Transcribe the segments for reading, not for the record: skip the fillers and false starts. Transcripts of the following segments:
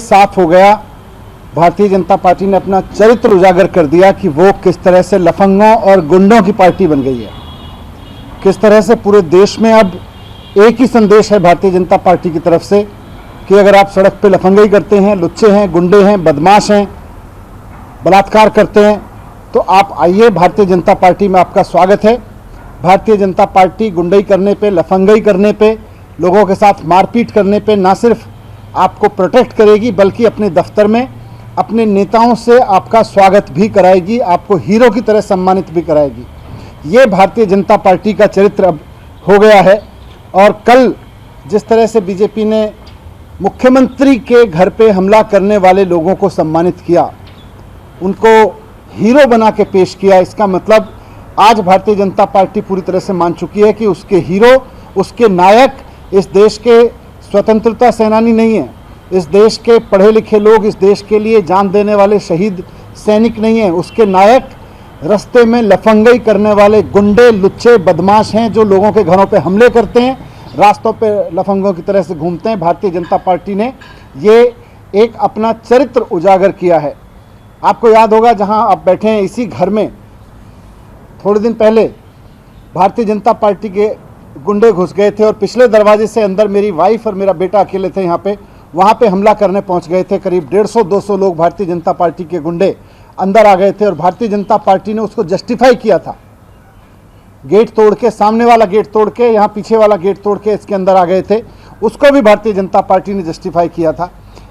साफ हो गया, भारतीय जनता पार्टी ने अपना चरित्र उजागर कर दिया कि वो किस तरह से लफंगों और गुंडों की पार्टी बन गई है। किस तरह से पूरे देश में अब एक ही संदेश है भारतीय जनता पार्टी की तरफ से कि अगर आप सड़क पे लफंगाई करते हैं, लुच्चे हैं, गुंडे हैं, बदमाश हैं, बलात्कार करते हैं, तो आप आइए, भारतीय जनता पार्टी में आपका स्वागत है। भारतीय जनता पार्टी गुंडई करने पे, लफंगाई करने पे, लोगों के साथ मारपीट करने पे ना सिर्फ आपको प्रोटेक्ट करेगी बल्कि अपने दफ्तर में अपने नेताओं से आपका स्वागत भी कराएगी, आपको हीरो की तरह सम्मानित भी कराएगी। ये भारतीय जनता पार्टी का चरित्र अब हो गया है। और कल जिस तरह से बीजेपी ने मुख्यमंत्री के घर पे हमला करने वाले लोगों को सम्मानित किया, उनको हीरो बना के पेश किया, इसका मतलब आज भारतीय जनता पार्टी पूरी तरह से मान चुकी है कि उसके हीरो, उसके नायक इस देश के स्वतंत्रता सेनानी नहीं है, इस देश के पढ़े लिखे लोग, इस देश के लिए जान देने वाले शहीद सैनिक नहीं हैं। उसके नायक रास्ते में लफंगाई करने वाले गुंडे, लुच्चे, बदमाश हैं जो लोगों के घरों पे हमले करते हैं, रास्तों पे लफंगों की तरह से घूमते हैं। भारतीय जनता पार्टी ने ये एक अपना चरित्र उजागर किया है। आपको याद होगा, जहां आप बैठे हैं इसी घर में थोड़े दिन पहले भारतीय जनता पार्टी के गुंडे घुस गए थे और पिछले दरवाजे से अंदर मेरी वाइफ और मेरा बेटा अकेले थे यहाँ पे, वहाँ पे हमला करने पहुँच गए थे। करीब 150-200 लोग भारतीय जनता पार्टी के गुंडे अंदर आ गए थे और भारतीय जनता पार्टी ने उसको जस्टिफाई किया था। गेट तोड़ के, सामने वाला गेट तोड़ के, यहाँ पीछे वाला गेट तोड़ के इसके अंदर आ गए थे, उसको भी भारतीय जनता पार्टी ने जस्टिफाई किया था।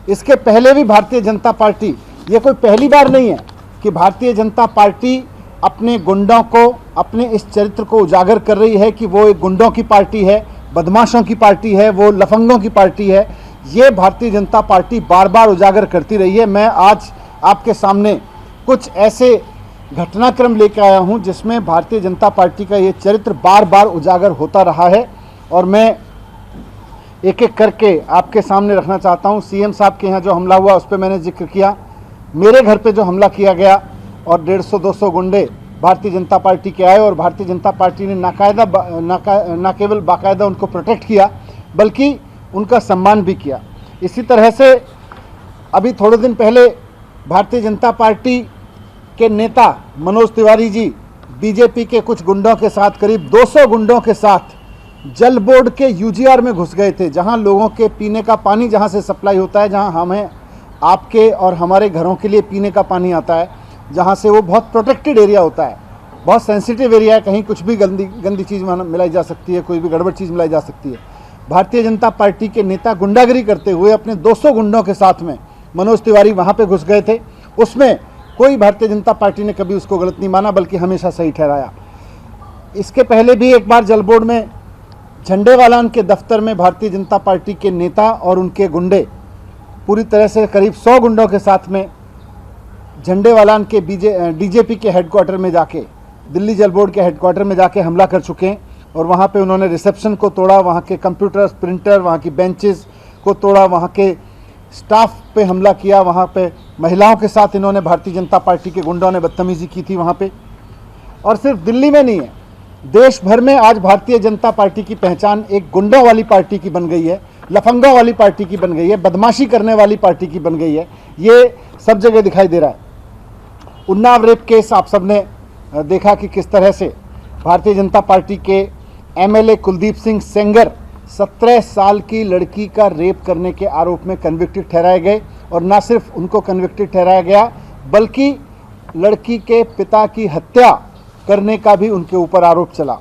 इसके पहले भी भारतीय जनता पार्टी, ये कोई पहली बार नहीं है कि भारतीय जनता पार्टी अपने गुंडों को, अपने इस चरित्र को उजागर कर रही है कि वो एक गुंडों की पार्टी है, बदमाशों की पार्टी है, वो लफंगों की पार्टी है। ये भारतीय जनता पार्टी बार बार उजागर करती रही है। मैं आज आपके सामने कुछ ऐसे घटनाक्रम लेकर आया हूं जिसमें भारतीय जनता पार्टी का ये चरित्र बार बार उजागर होता रहा है और मैं एक एक करके आपके सामने रखना चाहता हूं। सीएम साहब के यहाँ जो हमला हुआ उस पर मैंने जिक्र किया, मेरे घर पे जो हमला किया गया और 150-200 गुंडे भारतीय जनता पार्टी के आए और भारतीय जनता पार्टी ने ना केवल बाकायदा उनको प्रोटेक्ट किया बल्कि उनका सम्मान भी किया। इसी तरह से अभी थोड़े दिन पहले भारतीय जनता पार्टी के नेता मनोज तिवारी जी बीजेपी के कुछ गुंडों के साथ, करीब 200 गुंडों के साथ जल बोर्ड के यूजीआर में घुस गए थे, जहां लोगों के पीने का पानी जहां से सप्लाई होता है, जहां हमें, आपके और हमारे घरों के लिए पीने का पानी आता है, जहां से वो बहुत प्रोटेक्टेड एरिया होता है, बहुत सेंसिटिव एरिया है, कहीं कुछ भी गंदी चीज़ मिलाई जा सकती है, कोई भी गड़बड़ चीज़ मिलाई जा सकती है। भारतीय जनता पार्टी के नेता गुंडागिरी करते हुए अपने 200 गुंडों के साथ में मनोज तिवारी वहाँ पे घुस गए थे। उसमें कोई भारतीय जनता पार्टी ने कभी उसको गलत नहीं माना बल्कि हमेशा सही ठहराया। इसके पहले भी एक बार जल बोर्ड में झंडेवालान के दफ्तर में भारतीय जनता पार्टी के नेता और उनके गुंडे पूरी तरह से करीब 100 गुंडों के साथ में झंडेवालान के डीजेपी के हेडक्वार्टर में जाके, दिल्ली जल बोर्ड के हेडक्वार्टर में जाके हमला कर चुके हैं और वहाँ पे उन्होंने रिसेप्शन को तोड़ा, वहाँ के कंप्यूटर, प्रिंटर, वहाँ की बेंचेस को तोड़ा, वहाँ के स्टाफ पे हमला किया, वहाँ पे महिलाओं के साथ इन्होंने, भारतीय जनता पार्टी के गुंडों ने बदतमीजी की थी वहाँ पे। और सिर्फ दिल्ली में नहीं है, देश भर में आज भारतीय जनता पार्टी की पहचान एक गुंडों वाली पार्टी की बन गई है, लफंगों वाली पार्टी की बन गई है, बदमाशी करने वाली पार्टी की बन गई है। ये सब जगह दिखाई दे रहा है। उन्नाव रेप केस आप सबने देखा कि किस तरह से भारतीय जनता पार्टी के एमएलए कुलदीप सिंह सेंगर 17 साल की लड़की का रेप करने के आरोप में कन्विक्टेड ठहराए गए और न सिर्फ उनको कन्विक्टेड ठहराया गया बल्कि लड़की के पिता की हत्या करने का भी उनके ऊपर आरोप चला।